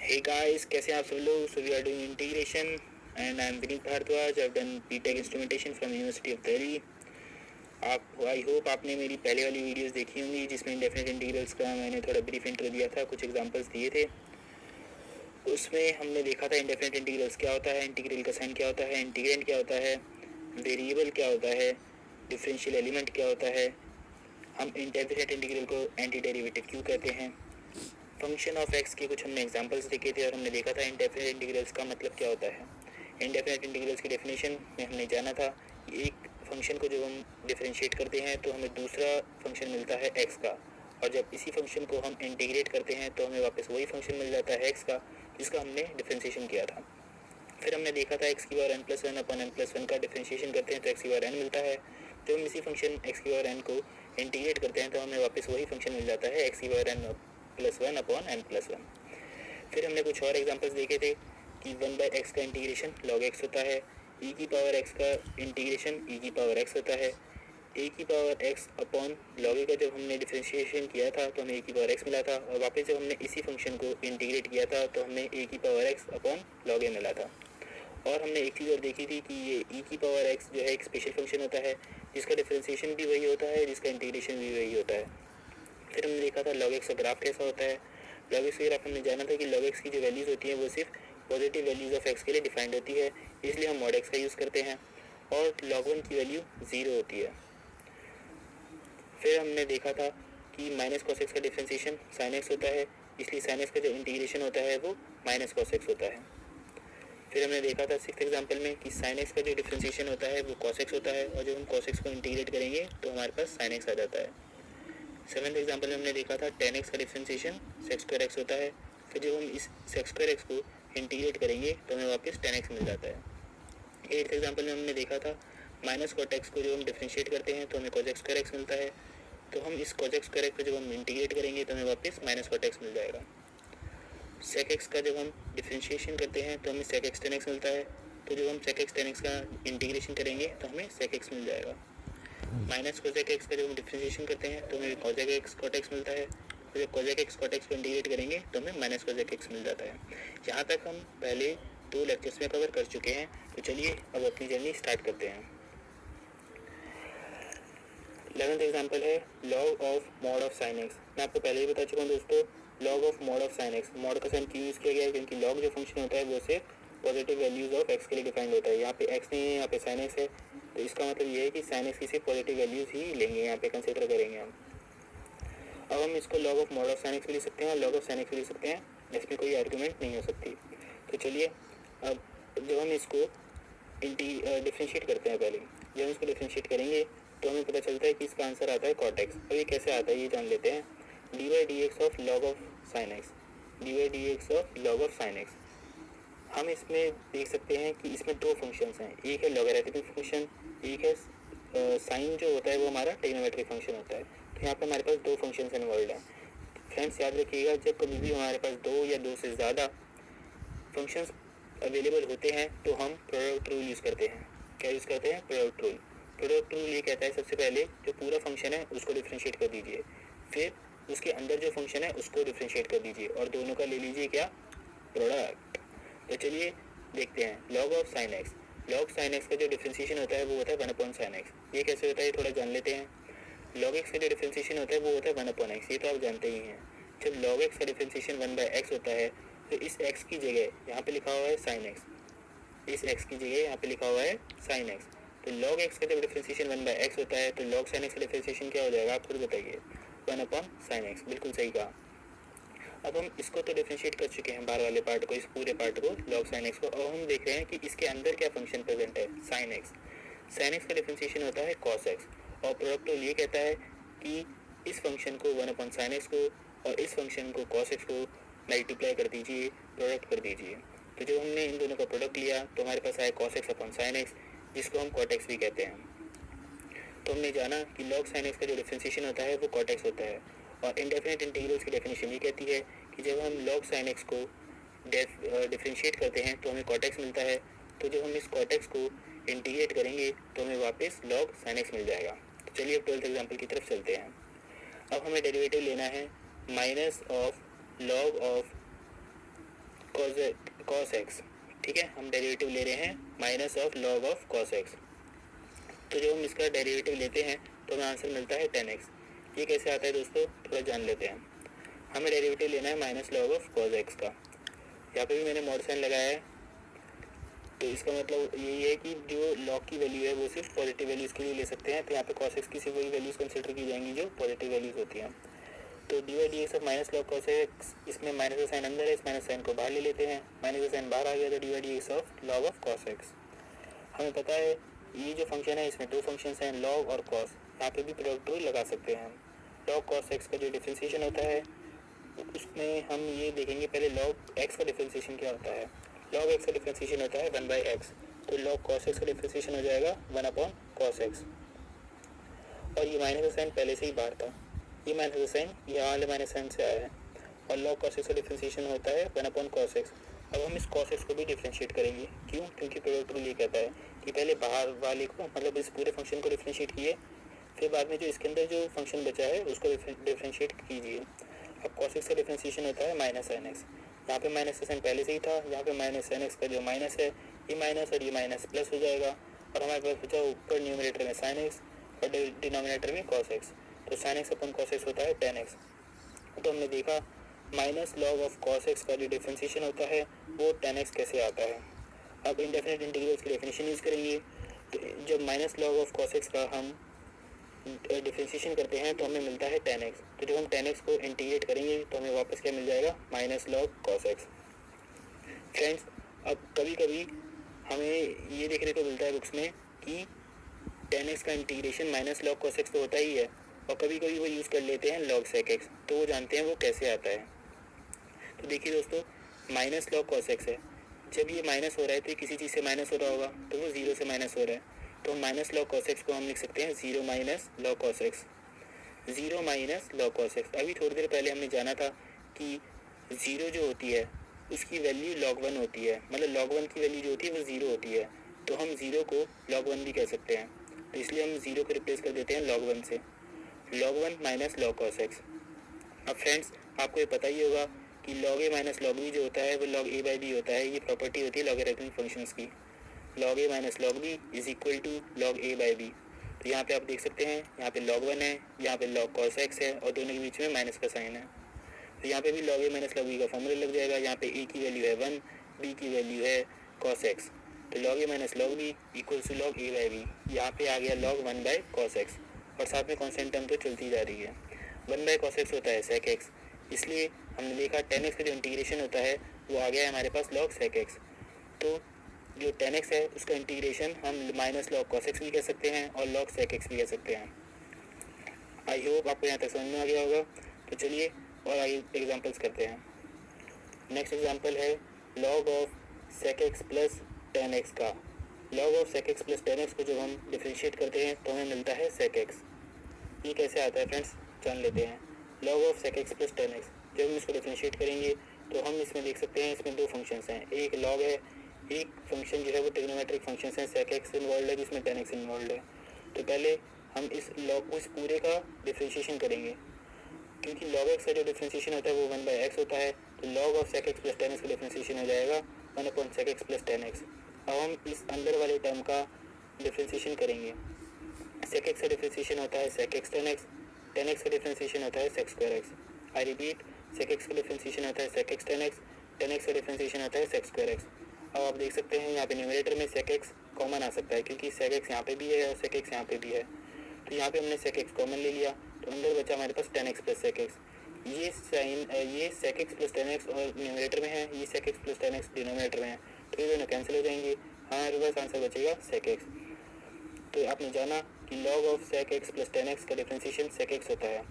Hey guys, कैसे हैं आप सब लोग? So we are doing integration and I'm Vineet Bhardwaj. I have done BTech instrumentation from university of Delhi. I hope आपने मेरी पहले वाली वीडियोस देखी होंगी जिसमें इंडेफिनिट इंटीग्रल्स का मैंने थोड़ा ब्रीफ इंट्रो दिया था, कुछ एग्जांपल्स दिए थे। उसमें हमने देखा था इंडेफिनिट इंटीग्रल्स क्या होता है, इंटीग्रल का साइन क्या होता है, इंटीग्रेंड क्या होता है, वेरिएबल क्या होता है, डिफरेंशियल एलिमेंट क्या होता है, हम इंडेफिनिट इंटीग्रल को एंटी डेरिवेटिव क्यों कहते हैं, फंक्शन ऑफ एक्स के कुछ हमने एग्जांपल्स देखे थे और हमने देखा था इंडेफिनिट इंटीग्रल्स का मतलब क्या होता है। इंडेफिनिट इंटीग्रल्स की डेफिनेशन में हमने जाना था कि एक फंक्शन को जब हम डिफरेंशिएट करते हैं तो हमें दूसरा फंक्शन मिलता है एक्स का, और जब इसी फंक्शन को हम इंटीग्रेट करते हैं तो हमें वापस वही फंक्शन मिल जाता है एक्स का जिसका हमने डिफरेंशिएशन किया था। फिर हमने देखा था एक्स की power n plus one upon n plus one का डिफरेंशिएशन करते हैं तो एक्स की पावर एन मिलता है। जब हम इसी फंक्शन एक्स की पावर एन को इंटीग्रेट करते हैं तो हमें वापस वही फंक्शन मिल जाता है एक्स की power n plus one upon n plus one. फिर हमने कुछ और एग्जांपल्स देखे थे कि वन बाई एक्स का इंटीग्रेशन लॉग एक्स होता है, ई की पावर एक्स का इंटीग्रेशन ई की पावर एक्स होता है, ए की power x upon log a का जब हमने डिफरेंशिएशन किया था तो हमें ए की पावर एक्स मिला था, और वापस जब हमने इसी फंक्शन को इंटीग्रेट किया था तो हमें ए की पावर एक्स अपॉन लॉग ए मिला था। और हमने एक चीज़ और देखी थी कि ये ई की पावर एक्स जो है एक स्पेशल फंक्शन होता है जिसका डिफरेंशिएशन भी वही होता है, जिसका इंटीग्रेशन भी वही होता है। फिर हमने देखा था लॉग एक्स का ग्राफ कैसा होता है। लॉग एक्स का ग्राफ हमने जाना था कि लॉग एक्स की जो वैल्यूज़ होती हैं वो सिर्फ पॉजिटिव वैल्यूज़ ऑफ एक्स के लिए डिफाइंड होती है, इसलिए हम मॉड एक्स का यूज़ करते हैं, और लॉग वन की वैल्यू 0 होती है। फिर हमने देखा था कि माइनस कॉस एक्स का डिफरेंशिएशन साइन एक्स होता है, इसलिए साइन एक्स का जो इंटीग्रेशन होता है वो माइनस कॉस एक्स होता है। फिर हमने देखा था सिक्स एग्जाम्पल में कि साइन एक्स का जो डिफरेंशिएशन होता है वो कॉस एक्स होता है, और जब हम कॉस एक्स को इंटीग्रेट करेंगे तो हमारे पास साइन एक्स आ जाता है। सेवन्थ एग्जाम्पल में हमने देखा था टेन एक्स का डिफरेंशिएशन सेक्स स्क्वायर एक्स होता है, फिर जब हम इस सेक्स स्क्वायर एक्स को इंटीग्रेट करेंगे तो हमें वापस टेन एक्स मिल जाता है। एट्थ एग्जाम्पल में हमने देखा था माइनस कॉट एक्स को जब हम डिफरेंशिएट करते हैं तो हमें कॉस एक्स स्क्वायर एक्स मिलता है, तो हम इस कॉस एक्स स्क्वायर एक्स को जब हम इंटीग्रेट करेंगे तो हमें वापस माइनस कॉट एक्स मिल जाएगा। सेक एक्स का जब हम डिफरेंशिएशन करते हैं तो हमें सेक एक्स टेन एक्स मिलता है, तो जब हम सेक एक्स टेन एक्स का इंटीग्रेशन करेंगे तो हमें सेक एक्स मिल जाएगा। माइनस कोजेक एक्स का जब हम डिफरेंशिएशन करते हैं तो हमें कोजेक एक्स कॉट एक्स मिलता है, तो जब कोजेक एक्स कॉट एक्स को इंटीग्रेट करेंगे तो हमें माइनस कोजेक एक्स मिल जाता है। यहाँ तक हम पहले 2 लेक्चर्स में कवर कर चुके हैं, तो चलिए अब अपनी जर्नी स्टार्ट करते हैं। 11th एग्जाम्पल है log of mod of sine x. मैं आपको पहले ही बता चुका हूँ दोस्तों, log of mod of sine x, mod का साइन क्यों यूज़ किया गया है, क्योंकि लॉग जो फंक्शन होता है वो सिर्फ पॉजिटिव वैल्यूज ऑफ एक्स के लिए डिफाइंड होता है। यहाँ पे एक्स नहीं है, यहाँ पे साइन एक्स है, तो इसका मतलब ये है कि साइन एक्स की सिर्फ पॉजिटिव वैल्यूज ही लेंगे, यहाँ पे कंसिडर करेंगे हम। अब हम इसको log of mod of sine x भी लिख सकते हैं और लॉग ऑफ साइन एक्स भी लिख सकते हैं, इसमें कोई आर्गूमेंट नहीं हो सकती। तो चलिए अब जब हम इसको डिफ्रेंशिएट करते हैं, पहले जब हम इसको डिफ्रेंशिएट करेंगे तो हमें पता चलता है कि इसका आंसर आता है कॉट एक्स। अब ये कैसे आता है ये जान लेते हैं। D by D x of log of sine x, D by D x of log of sine x. हम इसमें देख सकते हैं कि इसमें दो फंक्शंस हैं, एक है लॉगरिथमिक फंक्शन, एक है साइन जो होता है वो हमारा ट्रिग्नोमेट्रिक फंक्शन होता है। तो यहाँ पे हमारे पास दो फंक्शंस इन्वॉल्व हैं। फ्रेंड्स याद रखिएगा, जब कभी भी हमारे पास दो या दो से ज़्यादा फंक्शंस अवेलेबल होते हैं तो हम प्रोडक्ट रूल यूज़ करते हैं। क्या यूज़ करते हैं? Product rule. प्रोडक्ट रूल ये कहता है सबसे पहले जो पूरा फंक्शन है उसको डिफ्रेंशिएट कर दीजिए, फिर उसके अंदर जो फंक्शन है उसको डिफ्रेंशिएट कर दीजिए, और दोनों का ले लीजिए क्या? प्रोडक्ट। तो चलिए देखते हैं log of sine x. Log sine x का जो डिफ्रेंशिएशन होता है वो होता है 1 अपॉन साइन एक्स। ये कैसे होता है ये थोड़ा जान लेते हैं। लॉग एक्स का जो डिफ्रेंशिएशन होता है वो होता है 1 अपॉन एक्स, ये तो आप जानते ही हैं। जब लॉग एक्स का डिफ्रेंशिएशन 1 बाय एक्स होता है तो इस एक्स की जगह यहाँ पे लिखा हुआ है साइन एक्स, इस एक्स की जगह यहाँ पे लिखा हुआ है साइन एक्स। तो लॉग एक्स का जब डिफ्रेंशिएशन 1 बाय एक्स होता है तो लॉग साइन एक्स का डिफ्रेंशिएशन क्या हो जाएगा आप खुद बताइए? 1 अपॉन साइन एक्स, बिल्कुल सही कहा। अब हम इसको तो डिफरेंशिएट कर चुके हैं, बाहर वाले पार्ट को, इस पूरे पार्ट को, लॉग साइन एक्स को। अब हम देख रहे हैं कि इसके अंदर क्या फंक्शन प्रेजेंट है, साइन एक्स। साइन एक्स का डिफरेंशिएशन होता है कॉस एक्स, और प्रोडक्ट रूल ये कहता है कि इस फंक्शन को 1 अपॉन साइन एक्स को और इस फंक्शन को कॉस एक्स को मल्टीप्लाई कर दीजिए, प्रोडक्ट कर दीजिए। तो जब हमने इन दोनों का प्रोडक्ट लिया तो हमारे पास आया cos x upon sine x, जिसको हम कॉट एक्स भी कहते हैं। तो हमने जाना कि लॉग साइन एक्स का जो डिफरेंशिएशन होता है वो कॉट एक्स होता है, और इंडेफिनिट इंटीग्रल्स की डेफिनेशन ये कहती है कि जब हम लॉग साइन एक्स को डिफरेंशिएट करते हैं तो हमें कॉट एक्स मिलता है, तो जब हम इस कॉट एक्स को इंटीग्रेट करेंगे तो हमें वापस लॉग साइन एक्स मिल जाएगा। तो चलिए अब 12th एग्जाम्पल की तरफ चलते हैं। अब हमें डेरिवेटिव लेना है minus of log of cos x, ठीक है, हम डेरिवेटिव ले रहे हैं minus of log of cos x. तो जब हम इसका डेरिवेटिव लेते हैं तो हमें आंसर मिलता है 10x। ये कैसे आता है दोस्तों, थोड़ा जान लेते हैं। हमें डेरिवेटिव लेना है minus log of cos x का। यहाँ पे भी मैंने मॉड साइन लगाया है, तो इसका मतलब यही है कि जो लॉग की वैल्यू है वो सिर्फ पॉजिटिव वैल्यूज़ के लिए ले सकते हैं। तो यहाँ पे कॉस एक्स की सिर्फ वही वैल्यूज़ कंसिडर की जाएंगी जो पॉजिटिव वैल्यूज़ होती हैं। तो d y d x of minus log cos x, इसमें माइनस का साइन अंदर है, इस माइनस साइन को बाहर ले लेते हैं, माइनस का साइन बाहर आ गया तो d y d x of log of cos x. हमें पता है ये जो फंक्शन है इसमें दो फंक्शन हैं, लॉग और कॉस। यहाँ पे भी प्रोडक्ट रूल लगा सकते हैं हम। लॉग कॉस एक्स का जो डिफ्रेंसिएशन होता है उसमें हम ये देखेंगे पहले लॉग एक्स का डिफ्रेंसिएशन क्या होता है। लॉग एक्स का डिफ्रेंसिएशन होता है 1/x, तो लॉग कॉस एक्स का डिफ्रेंसिएशन हो जाएगा 1/cos x। और ये माइनस का साइन पहले से ही बाहर था, ये माइनस का साइन यहाँ वाले माइनस साइन से आया है, और लॉग कॉस एक्स का डिफ्रेंसिएशन होता है 1/cos x। अब हम इस cos x को भी डिफ्रेंशिएट करेंगे, क्यों, क्योंकि प्रोडक्ट रूल ये कहता है कि पहले बाहर वाले को मतलब इस पूरे फंक्शन को डिफ्रेंशिएट किए, फिर बाद में जो इसके अंदर जो फंक्शन बचा है उसको डिफ्रेंशिएट कीजिए। अब cos x का डिफ्रेंशिएशन होता है माइनस साइन एक्स। यहाँ पे माइनस का साइन पहले से ही था, यहाँ पे माइनस साइन एक्स का जो माइनस है ये माइनस और ये माइनस प्लस हो जाएगा, और हमारे पास बचा ऊपर न्यूमरेटर में साइन एक्स और डिनोमिनेटर में cos x। तो sine x upon cos x होता है 10x। तो हमने देखा minus log of cos x का जो डिफ्रेंशिएशन होता है वो 10x कैसे आता है। अब इंडेफिनिट इंटीग्रल्स की डेफिनेशन यूज़ करेंगे। तो जब minus log of cos x का हम डिफ्रेंशिएशन करते हैं तो हमें मिलता है 10x। तो जब हम 10x को इंटीग्रेट करेंगे तो हमें वापस क्या मिल जाएगा, minus log cos x। Friends, अब कभी कभी हमें ये देखने को मिलता है बुक्स में कि 10x का integration minus log cos x तो होता ही है, और कभी कभी वो यूज़ कर लेते हैं log sec x। तो वो जानते हैं वो कैसे आता है। तो देखिए दोस्तों, माइनस लॉग cos x है, जब ये माइनस हो रहा है तो किसी चीज़ से माइनस हो रहा होगा, तो वो जीरो से माइनस हो रहा है, तो माइनस लॉग cos x को हम लिख सकते हैं zero minus log cos x, zero minus log cos x। अभी थोड़ी देर पहले हमने जाना था कि ज़ीरो जो होती है उसकी वैल्यू log 1 होती है, मतलब log 1 की वैल्यू जो होती है वो ज़ीरो होती है, तो हम ज़ीरो को log 1 भी कह सकते हैं। तो इसलिए हम ज़ीरो को रिप्लेस कर देते हैं log 1 से, log 1 minus log cos x। अब फ्रेंड्स, आपको ये पता ही होगा कि log a minus log b जो होता है वो log a बाई b होता है। ये प्रॉपर्टी होती है लॉगरिथमिक फंक्शंस की, log a minus log b is equal to log a by b। तो यहाँ पे आप देख सकते हैं, यहाँ पे log 1 है, यहाँ पे log cos x है, और दोनों के बीच में माइनस का साइन है। तो यहाँ पे भी log a minus log b का फॉर्मूला लग जाएगा। यहाँ पे a की वैल्यू है 1, b की वैल्यू है cos x, तो log a minus log b equals to log a by b। यहाँ पे आ गया log 1/cos x, और साथ में कॉन्स्टेंट टर्म तो चलती जा रही है। 1/cos x होता है sec x, इसलिए हमने देखा 10x का जो इंटीग्रेशन होता है वो आ गया है हमारे पास log sec x। तो जो 10x है उसका इंटीग्रेशन हम माइनस लॉग cos x भी कह सकते हैं और log sec x भी कह सकते हैं। आई होप आपको यहाँ तक समझ में आ गया होगा। तो चलिए और आगे एग्जांपल्स करते हैं। नेक्स्ट एग्जांपल है log of sec x plus 10x का। log of sec x plus 10x को जब हम डिफ्रेंशिएट करते हैं तो हमें मिलता है sec x। ये कैसे आता है फ्रेंड्स, जान लेते हैं। log of sec x plus 10x, जब हम इसको डिफ्रेंशिएट करेंगे तो हम इसमें देख सकते हैं इसमें दो फंक्शंस हैं, एक log है, एक फंक्शन जो है वो ट्रिग्नोमेट्रिक फंक्शन है, sec x इन्वॉल्व है जिसमें 10x इन्वॉल्व है। तो पहले हम इस log को इस पूरे का डिफ्रेंशिएशन करेंगे, क्योंकि log x का जो डिफ्रेंशिएशन होता है वो 1/x होता है, तो log of sec x plus 10x का डिफ्रेंशिएशन हो जाएगा 1/sec x प्लस 10x। अब हम इस अंदर वाले टर्म का डिफ्रेंशिएशन करेंगे। sec x का डिफ्रेंशिएशन होता है sec x 10x, 10x का डिफ्रेंशिएशन होता है sec square x। I repeat, sec x का डिफ्रेंशिएशन होता है sec x 10x, 10x का डिफ्रेंशिएशन होता है sec square x। अब आप देख सकते हैं यहाँ पे न्यूमरेटर में sec x कॉमन आ सकता है, क्योंकि sec x यहाँ पे भी है और sec x यहाँ पे भी है। तो यहाँ पे हमने sec x कॉमन ले लिया, तो अंदर बचा हमारे पास 10x प्लस sec x। ये साइन ये sec x प्लस 10x और न्यूमरेटर में है, ये sec x plus 10x denominator में है, तो ये दोनों कैंसिल हो जाएंगे, हमारे पास आंसर बचेगा sec x। तो आपने जाना कि log of sec x plus 10x का डिफ्रेंशिएशन sec x होता है।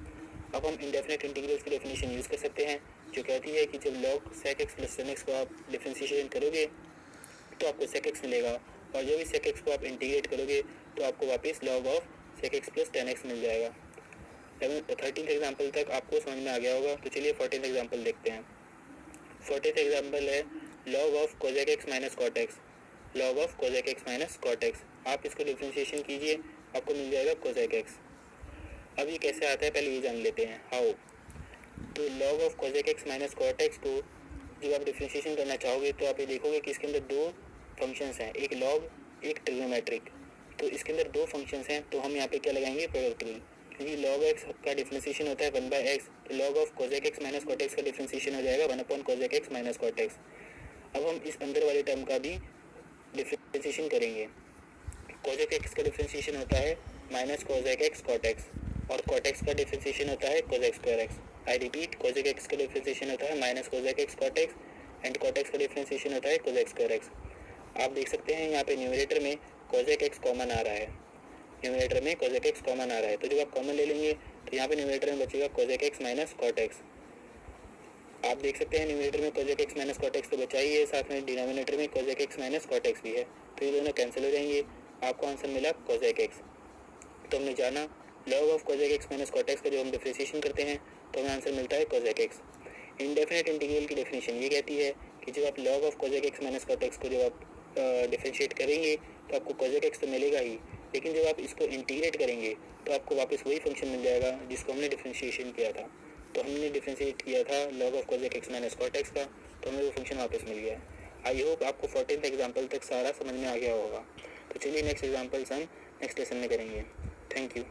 अब हम इंडेफिनिट इंटीग्रल्स की डेफिनेशन यूज़ कर सकते हैं, जो कहती है कि जब log sec x plus 10x को आप डिफ्रेंशिएशन करोगे तो आपको sec x मिलेगा, और जब इस sec x को आप इंटीग्रेट करोगे तो आपको वापस log of sec x plus 10x मिल जाएगा। 13th एग्जाम्पल तक आपको समझ में आ गया होगा। तो चलिए 14th एग्जाम्पल देखते हैं। 14th एग्जाम्पल है log of cosec x minus cot x, log of cosec x minus cot x। आप इसको डिफ्रेंशिएशन कीजिए, आपको मिल जाएगा cosec x। अब ये कैसे आता है पहले ये जान लेते हैं, हाउ। तो log of cosec x minus cot x को जब आप डिफ्रेंशिएशन करना चाहोगे तो आप ये देखोगे कि इसके अंदर दो फंक्शंस हैं, एक लॉग एक ट्रिग्नोमेट्रिक। तो इसके अंदर दो फंक्शंस हैं तो हम यहाँ पे क्या लगाएंगे, प्रोडक्ट रूल, क्योंकि लॉग एक्स का डिफ्रेंशिएशन होता है 1/x, तो log of cosec x minus cot x का डिफ्रेंशिएशन हो जाएगा 1 cosec x minus cot x. अब हम इस अंदर वाले टर्म का भी डिफ्रेंशिएशन करेंगे। कोजेक एक्स का डिफ्रेंशिएशन होता है minus cosec x cot x, और कॉट एक्स का डिफ्रेंशिएशन होता है cosec square x. I repeat, cosec x का डिफ्रेंशिएशन होता है minus cosec x cot x, and cot x का डिफ्रेंशिएशन होता है कोजेक स्क्वायर एक्स। आप देख सकते हैं यहाँ पे न्यूमरेटर में कोजेक एक्स कॉमन आ रहा है, न्यूमरेटर में कोजेक एक्स कॉमन आ रहा है, तो जब आप कॉमन ले लेंगे तो यहाँ पे न्यूमरेटर में बचेगा cosec x minus cot x. आप देख सकते हैं न्यूमरेटर में cosec x minus cot x तो बचा ही है, साथ में डिनोमिनेटर में cosec x minus cot x भी है, तो ये दोनों कैंसिल हो जाएंगे, आपको आंसर मिला कोजेक एक्स। तो हमने जाना log of cosec x minus cot x का जब हम डिफ्रेंशिएशन करते हैं तो हमें आंसर मिलता है कोजेक एक्स। इंडेफिनेट इंटीग्रल की डेफिनेशन ये कहती है कि जब आप log of cosec x minus cot x को जब आप डिफ्रेंशिएट करेंगे तो आपको कोजेक एक्स तो मिलेगा ही, लेकिन जब आप इसको इंटीग्रेट करेंगे तो आपको वापस वही फंक्शन मिल जाएगा जिसको हमने डिफ्रेंशिएशन किया था। तो हमने डिफ्रेंशिएट किया था log of cosec x minus cot x का, तो हमें वो फंक्शन वापस मिल गया। आई होप आपको 14th एग्जाम्पल तक सारा समझ में आ गया होगा। तो चलिए नेक्स्ट एग्जाम्पल्स हम नेक्स्ट लेसन में करेंगे। Thank you.